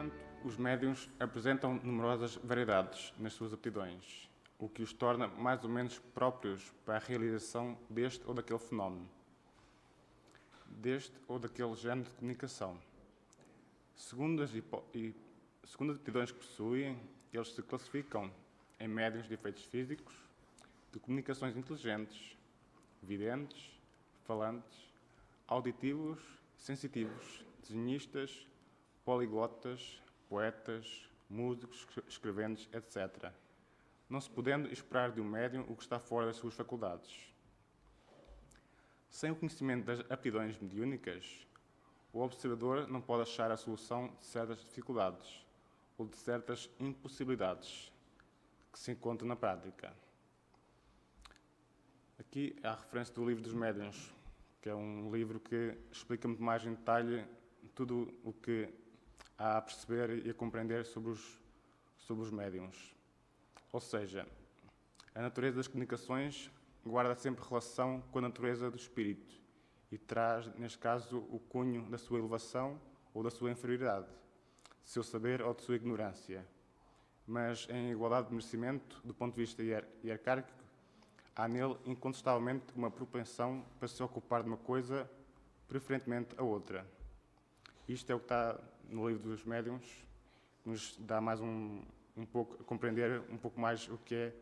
Portanto, os médiuns apresentam numerosas variedades nas suas aptidões, o que os torna mais ou menos próprios para a realização deste ou daquele fenómeno, deste ou daquele género de comunicação. Segundo as aptidões que possuem, eles se classificam em médiuns de efeitos físicos, de comunicações inteligentes, videntes, falantes, auditivos, sensitivos, desenhistas, poliglotas, poetas, músicos, escreventes, etc., não se podendo esperar de um médium o que está fora das suas faculdades. Sem o conhecimento das aptidões mediúnicas, o observador não pode achar a solução de certas dificuldades ou de certas impossibilidades que se encontram na prática. Aqui há a referência do livro dos médiuns, que é um livro que explica muito mais em detalhe tudo o que há a perceber e a compreender sobre os médiuns. Ou seja, a natureza das comunicações guarda sempre relação com a natureza do espírito e traz, neste caso, o cunho da sua elevação ou da sua inferioridade, do seu saber ou de sua ignorância. Mas, em igualdade de merecimento, do ponto de vista hierárquico, há nele, incontestavelmente, uma propensão para se ocupar de uma coisa, preferentemente a outra. Isto é o que está no livro dos médiuns, que nos dá mais um pouco a compreender um pouco mais o que é,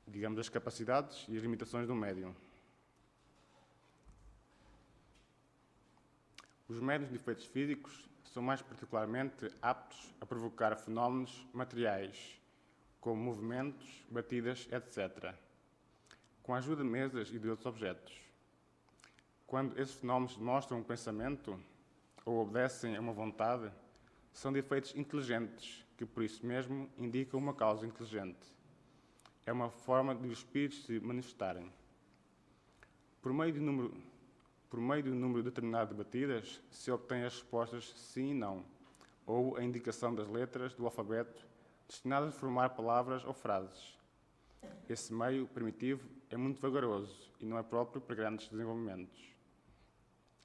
digamos, as capacidades e as limitações do médium. Os médiuns de efeitos físicos são mais particularmente aptos a provocar fenómenos materiais, como movimentos, batidas, etc., com a ajuda de mesas e de outros objetos. Quando esses fenómenos demonstram um pensamento ou obedecem a uma vontade, são de efeitos inteligentes, que por isso mesmo indicam uma causa inteligente. É uma forma de os espíritos se manifestarem. Por meio de um número determinado de batidas, se obtém as respostas sim e não, ou a indicação das letras do alfabeto destinadas a formar palavras ou frases. Esse meio primitivo é muito vagaroso e não é próprio para grandes desenvolvimentos.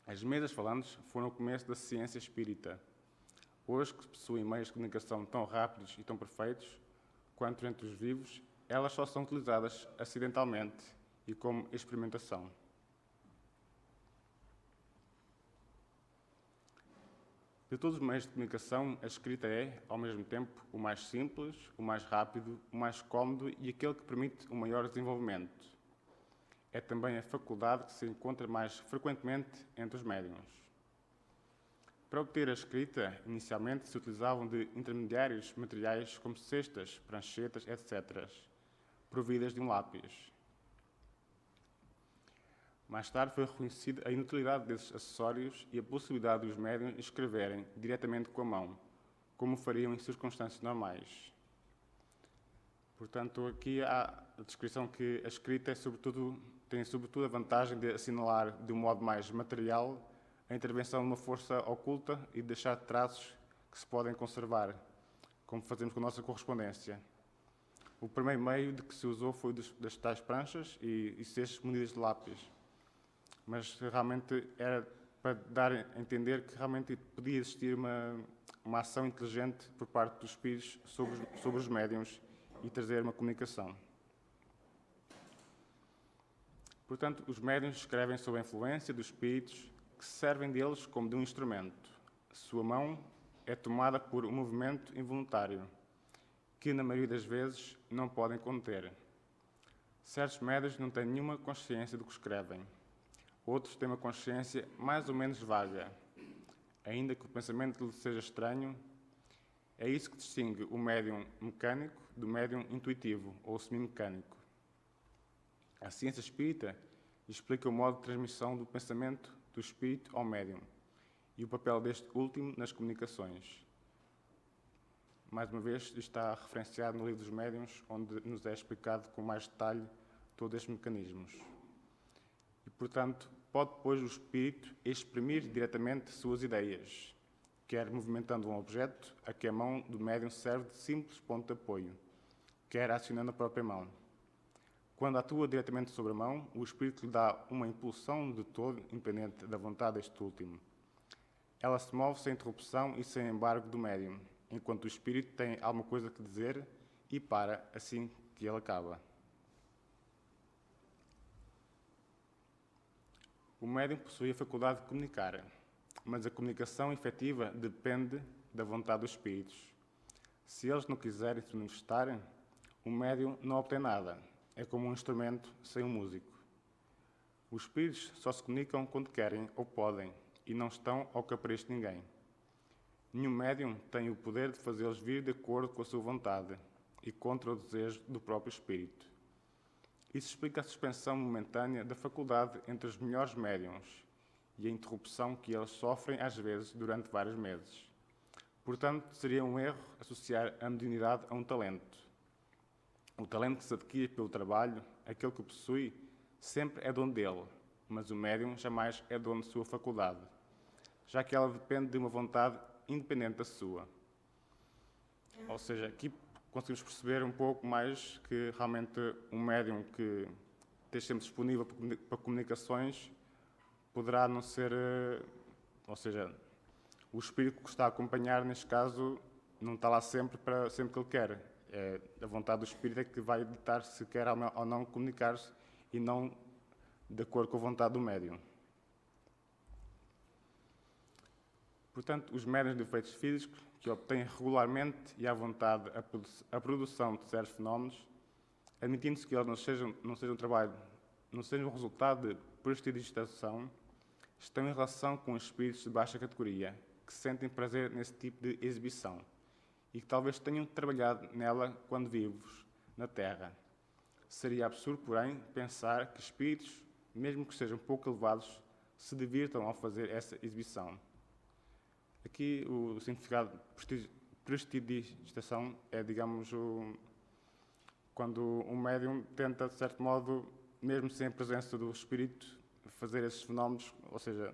As mesas falantes foram o começo da ciência espírita. Hoje, que possuem meios de comunicação tão rápidos e tão perfeitos quanto entre os vivos, elas só são utilizadas acidentalmente e como experimentação. De todos os meios de comunicação, a escrita é, ao mesmo tempo, o mais simples, o mais rápido, o mais cómodo e aquele que permite um maior desenvolvimento. É também a faculdade que se encontra mais frequentemente entre os médiuns. Para obter a escrita, inicialmente se utilizavam de intermediários materiais como cestas, pranchetas, etc., providas de um lápis. Mais tarde foi reconhecida a inutilidade desses acessórios e a possibilidade dos médiuns escreverem diretamente com a mão, como fariam em circunstâncias normais. Portanto, aqui há a descrição que a escrita tem sobretudo a vantagem de assinalar de um modo mais material a intervenção de uma força oculta e de deixar traços que se podem conservar, como fazemos com a nossa correspondência. O primeiro meio de que se usou foi das tais pranchas e cestas munidas de lápis, mas realmente era para dar a entender que realmente podia existir uma ação inteligente por parte dos espíritos sobre os médiuns e trazer uma comunicação. Portanto, os médiuns escrevem sob a influência dos espíritos que se servem deles como de um instrumento. Sua mão é tomada por um movimento involuntário, que na maioria das vezes não podem conter. Certos médiuns não têm nenhuma consciência do que escrevem. Outros têm uma consciência mais ou menos vaga. Ainda que o pensamento lhe seja estranho, é isso que distingue o médium mecânico do médium intuitivo ou semi-mecânico. A ciência espírita explica o modo de transmissão do pensamento do espírito ao médium e o papel deste último nas comunicações. Mais uma vez, isto está referenciado no livro dos médiuns, onde nos é explicado com mais detalhe todos estes mecanismos. E, portanto, pode depois o espírito exprimir diretamente suas ideias, quer movimentando um objeto a que a mão do médium serve de simples ponto de apoio, quer acionando a própria mão. Quando atua diretamente sobre a mão, o espírito lhe dá uma impulsão de todo independente da vontade deste último. Ela se move sem interrupção e sem embargo do médium, enquanto o espírito tem alguma coisa que dizer e para assim que ele acaba. O médium possui a faculdade de comunicar, mas a comunicação efetiva depende da vontade dos espíritos. Se eles não quiserem se manifestar, o médium não obtém nada. É como um instrumento sem um músico. Os espíritos só se comunicam quando querem ou podem, e não estão ao capricho de ninguém. Nenhum médium tem o poder de fazê-los vir de acordo com a sua vontade e contra o desejo do próprio espírito. Isso explica a suspensão momentânea da faculdade entre os melhores médiums e a interrupção que eles sofrem às vezes durante vários meses. Portanto, seria um erro associar a mediunidade a um talento. O talento que se adquire pelo trabalho, aquele que o possui, sempre é dono dele, mas o médium jamais é dono de sua faculdade, já que ela depende de uma vontade independente da sua. Ou seja, aqui conseguimos perceber um pouco mais que realmente um médium que esteja sempre disponível para comunicações poderá não ser, ou seja, o espírito que está a acompanhar, neste caso, não está lá sempre que ele quer. É a vontade do espírito é que vai ditar se quer ou não comunicar-se e não de acordo com a vontade do médium. Portanto, os médiuns de efeitos físicos que obtêm regularmente e à vontade a produção de certos fenómenos, admitindo-se que eles não sejam um resultado de prestidigitação, estão em relação com os espíritos de baixa categoria, que sentem prazer nesse tipo de exibição e que talvez tenham trabalhado nela quando vivos, na Terra. Seria absurdo, porém, pensar que espíritos, mesmo que sejam pouco elevados, se divirtam ao fazer essa exibição. Aqui o significado de prestidigitação é, digamos, quando um médium tenta, de certo modo, mesmo sem a presença do espírito, fazer esses fenómenos, ou seja,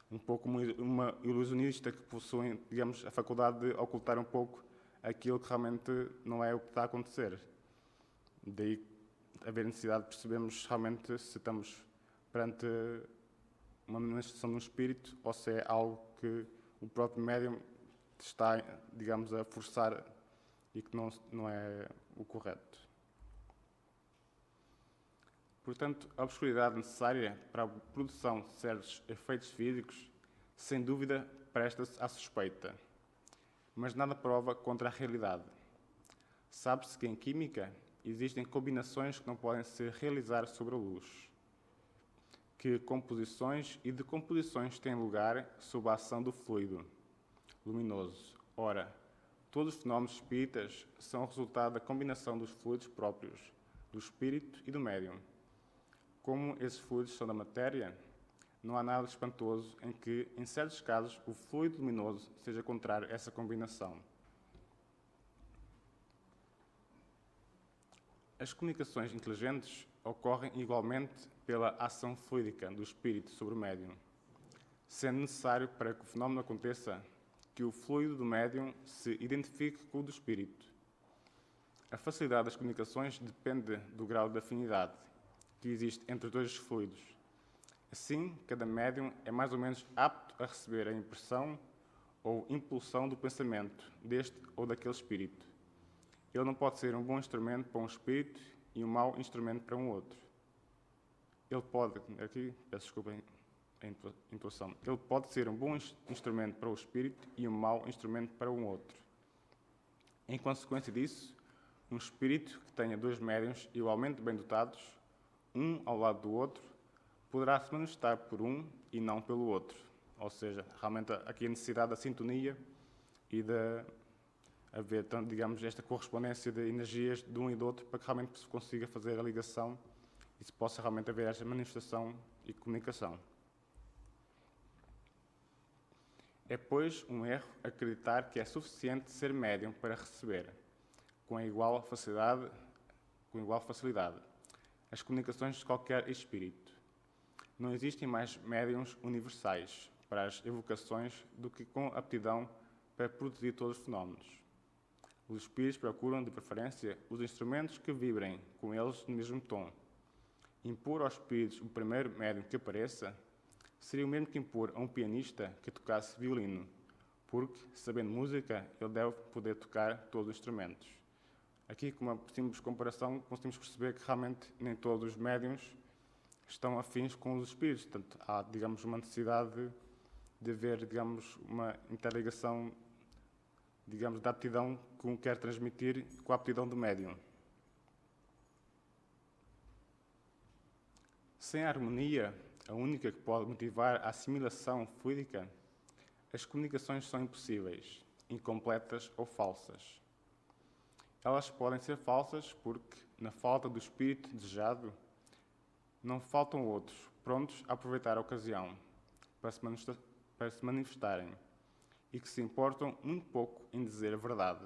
um pouco uma ilusionista que possui, digamos, a faculdade de ocultar um pouco aquilo que realmente não é o que está a acontecer. Daí haver necessidade de percebermos realmente se estamos perante uma manifestação de um espírito ou se é algo que o próprio médium está, digamos, a forçar e que não é o correto. Portanto, a obscuridade necessária para a produção de certos efeitos físicos, sem dúvida, presta-se à suspeita, mas nada prova contra a realidade. Sabe-se que em química existem combinações que não podem ser realizadas sobre a luz, que composições e decomposições têm lugar sob a ação do fluido luminoso. Ora, todos os fenómenos espíritas são o resultado da combinação dos fluidos próprios, do espírito e do médium. Como esses fluidos são da matéria, não há nada espantoso em que, em certos casos, o fluido luminoso seja contrário a essa combinação. As comunicações inteligentes ocorrem igualmente pela ação fluídica do espírito sobre o médium, sendo necessário para que o fenómeno aconteça que o fluido do médium se identifique com o do espírito. A facilidade das comunicações depende do grau de afinidade que existe entre os dois fluidos. Assim, cada médium é mais ou menos apto a receber a impressão ou impulsão do pensamento deste ou daquele espírito. Ele não pode ser um bom instrumento para um espírito e um mau instrumento para um outro. Ele pode, aqui, peço desculpa a intuação, ele pode ser um bom instrumento para o espírito e um mau instrumento para um outro. Em consequência disso, um espírito que tenha dois médiuns igualmente bem dotados, um ao lado do outro, poderá se manifestar por um e não pelo outro. Ou seja, realmente aqui a necessidade da sintonia e de haver, digamos, esta correspondência de energias de um e do outro para que realmente se consiga fazer a ligação e se possa realmente haver esta manifestação e comunicação. É, pois, um erro acreditar que é suficiente ser médium para receber, com igual facilidade, as comunicações de qualquer espírito. Não existem mais médiums universais para as evocações do que com aptidão para produzir todos os fenómenos. Os espíritos procuram, de preferência, os instrumentos que vibrem com eles no mesmo tom. Impor aos espíritos o primeiro médium que apareça Seria o mesmo que impor a um pianista que tocasse violino, porque, sabendo música, ele deve poder tocar todos os instrumentos. Aqui, com uma simples comparação, conseguimos perceber que realmente nem todos os médiuns estão afins com os espíritos. Portanto, há, digamos, uma necessidade de haver, digamos, uma interligação, digamos, da aptidão que um quer transmitir com a aptidão do médium. Sem a harmonia, a única que pode motivar a assimilação fluídica, as comunicações são impossíveis, incompletas ou falsas. Elas podem ser falsas porque, na falta do espírito desejado, não faltam outros prontos a aproveitar a ocasião para se manifestarem e que se importam muito pouco em dizer a verdade.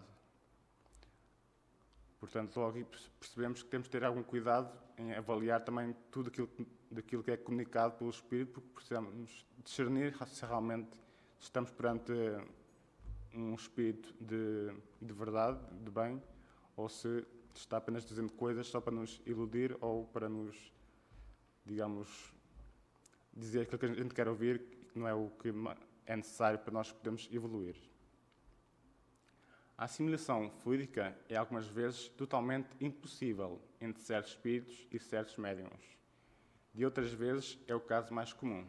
Portanto, logo aí percebemos que temos de ter algum cuidado em avaliar também tudo daquilo que é comunicado pelo Espírito, porque precisamos discernir se realmente estamos perante um Espírito de verdade, de bem, ou se está apenas dizendo coisas só para nos iludir ou para nos, digamos, dizer aquilo que a gente quer ouvir, que não é o que é necessário para nós podermos evoluir. A assimilação fluídica é algumas vezes totalmente impossível entre certos espíritos e certos médiuns. De outras vezes é o caso mais comum.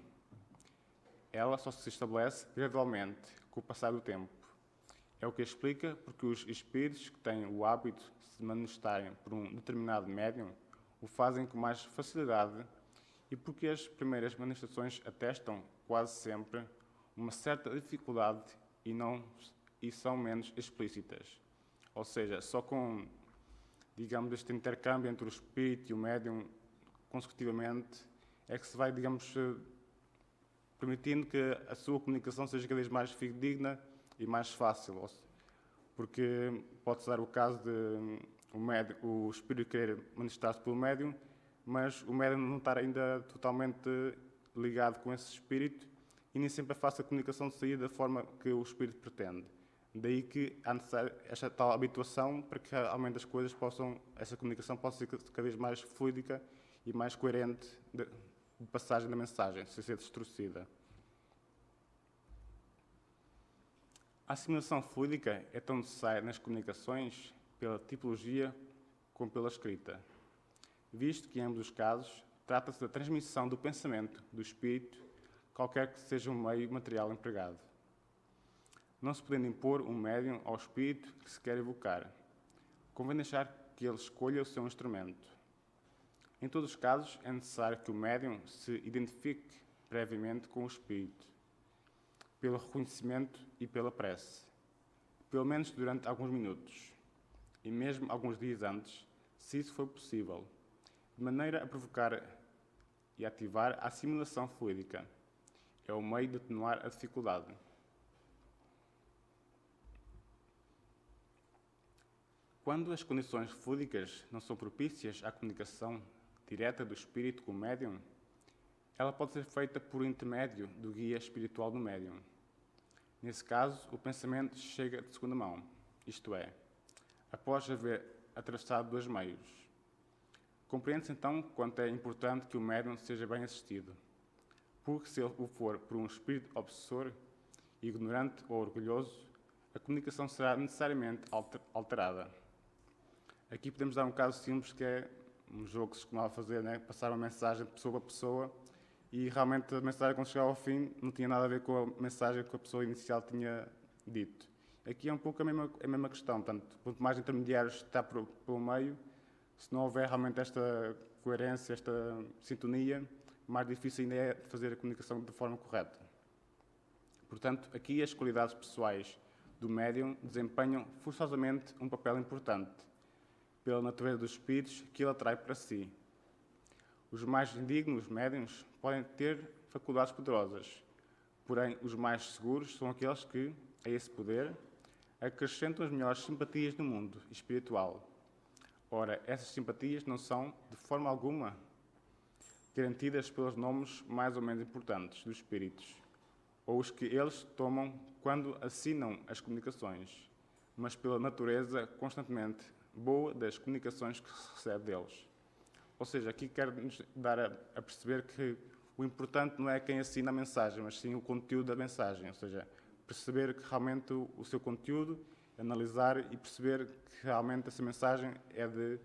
Ela só se estabelece gradualmente com o passar do tempo. É o que explica porque os espíritos que têm o hábito de se manifestarem por um determinado médium o fazem com mais facilidade e porque as primeiras manifestações atestam quase sempre uma certa dificuldade e são menos explícitas. Ou seja, só com, digamos, este intercâmbio entre o espírito e o médium consecutivamente é que se vai, digamos, permitindo que a sua comunicação seja cada vez mais fidedigna e mais fácil. Porque pode-se dar o caso de o espírito querer manifestar-se pelo médium, mas o médium não estar ainda totalmente ligado com esse espírito e nem sempre é fácil a comunicação sair da forma que o espírito pretende. Daí que há necessária esta tal habituação para que, ao menos, as coisas essa comunicação possa ser cada vez mais fluídica e mais coerente de passagem da mensagem, sem ser distorcida. A assimilação fluídica é tão necessária nas comunicações pela tipologia como pela escrita, visto que, em ambos os casos, trata-se da transmissão do pensamento do espírito, qualquer que seja o meio material empregado. Não se podendo impor um médium ao espírito que se quer evocar, convém deixar que ele escolha o seu instrumento. Em todos os casos, é necessário que o médium se identifique previamente com o espírito, pelo reconhecimento e pela prece, pelo menos durante alguns minutos, e mesmo alguns dias antes, se isso for possível, de maneira a provocar e ativar a assimilação fluídica. É o meio de atenuar a dificuldade. Quando as condições fluídicas não são propícias à comunicação direta do espírito com o médium, ela pode ser feita por intermédio do guia espiritual do médium. Nesse caso, o pensamento chega de segunda mão, isto é, após haver atravessado dois meios. Compreende-se então quanto é importante que o médium seja bem assistido, porque se ele o for por um espírito obsessor, ignorante ou orgulhoso, a comunicação será necessariamente alterada. Aqui podemos dar um caso simples, que é um jogo que se costumava fazer, né? Passar uma mensagem de pessoa para pessoa e realmente a mensagem, quando chegava ao fim, não tinha nada a ver com a mensagem que a pessoa inicial tinha dito. Aqui é um pouco a mesma questão. Portanto, quanto mais intermediários está pelo meio, se não houver realmente esta coerência, esta sintonia, mais difícil ainda é fazer a comunicação de forma correta. Portanto, aqui as qualidades pessoais do médium desempenham forçosamente um papel importante, pela natureza dos espíritos que ele atrai para si. Os mais indignos médiuns podem ter faculdades poderosas, porém os mais seguros são aqueles que, a esse poder, acrescentam as melhores simpatias do mundo espiritual. Ora, essas simpatias não são, de forma alguma, garantidas pelos nomes mais ou menos importantes dos espíritos, ou os que eles tomam quando assinam as comunicações, mas pela natureza constantemente boa das comunicações que se recebe deles. Ou seja, aqui quero-nos dar a perceber que o importante não é quem assina a mensagem, mas sim o conteúdo da mensagem, ou seja, perceber que realmente o seu conteúdo, analisar e perceber que realmente essa mensagem é de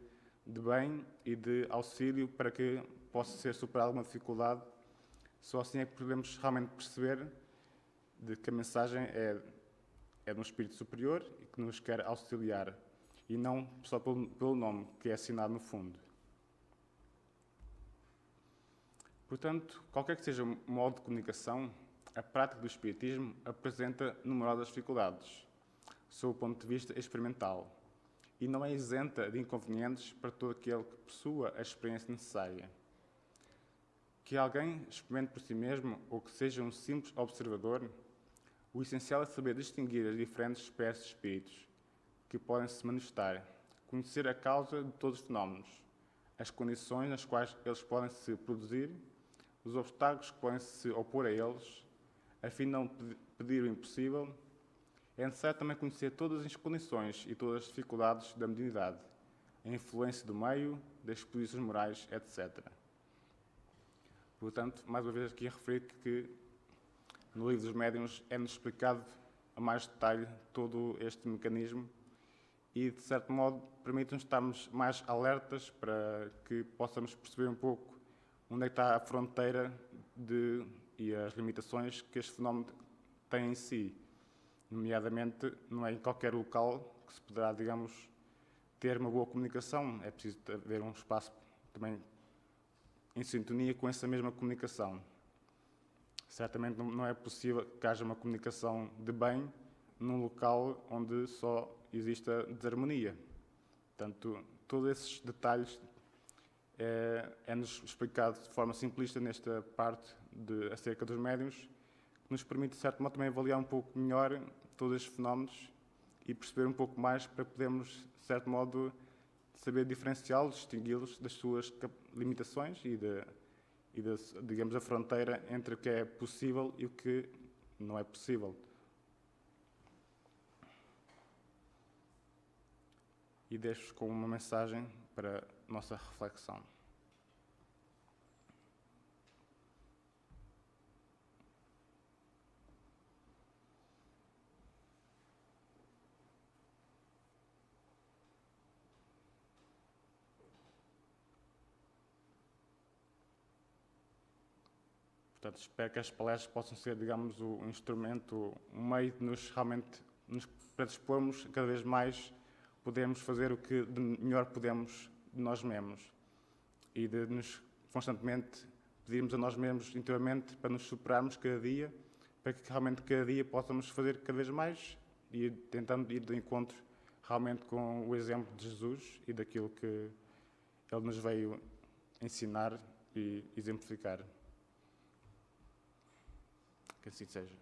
bem e de auxílio para que possa ser superada uma dificuldade. Só assim é que podemos realmente perceber de que a mensagem é de um espírito superior e que nos quer auxiliar, e não só pelo nome que é assinado no fundo. Portanto, qualquer que seja o modo de comunicação, a prática do espiritismo apresenta numerosas dificuldades, sob o ponto de vista experimental, e não é isenta de inconvenientes para todo aquele que possua a experiência necessária. Que alguém experimente por si mesmo ou que seja um simples observador, o essencial é saber distinguir as diferentes espécies de espíritos que podem se manifestar, conhecer a causa de todos os fenómenos, as condições nas quais eles podem se produzir, os obstáculos que podem se opor a eles, a fim de não pedir o impossível. É necessário também conhecer todas as condições e todas as dificuldades da mediunidade, a influência do meio, das posições morais, etc. Portanto, mais uma vez aqui a referir que no livro dos médiuns é-nos explicado a mais detalhe todo este mecanismo e, de certo modo, permite-nos estarmos mais alertas para que possamos perceber um pouco onde é que está a fronteira e as limitações que este fenómeno tem em si. Nomeadamente, não é em qualquer local que se poderá, digamos, ter uma boa comunicação. É preciso haver um espaço também em sintonia com essa mesma comunicação. Certamente não é possível que haja uma comunicação de bem num local onde só exista desarmonia. Portanto, todos esses detalhes é-nos explicado de forma simplista nesta parte acerca dos médiuns, que nos permite, de certo modo, também avaliar um pouco melhor todos estes fenómenos e perceber um pouco mais para podermos, de certo modo, saber diferenciá-los, distingui-los das suas limitações e digamos, a fronteira entre o que é possível e o que não é possível. E deixo-vos com uma mensagem para a nossa reflexão. Portanto, espero que as palestras possam ser, digamos, um instrumento, um meio de nos realmente nos predispormos cada vez mais, podermos fazer o que de melhor podemos de nós mesmos e de nos constantemente pedirmos a nós mesmos interiormente para nos superarmos cada dia, para que realmente cada dia possamos fazer cada vez mais e tentando ir de encontro realmente com o exemplo de Jesus e daquilo que Ele nos veio ensinar e exemplificar. Que assim seja.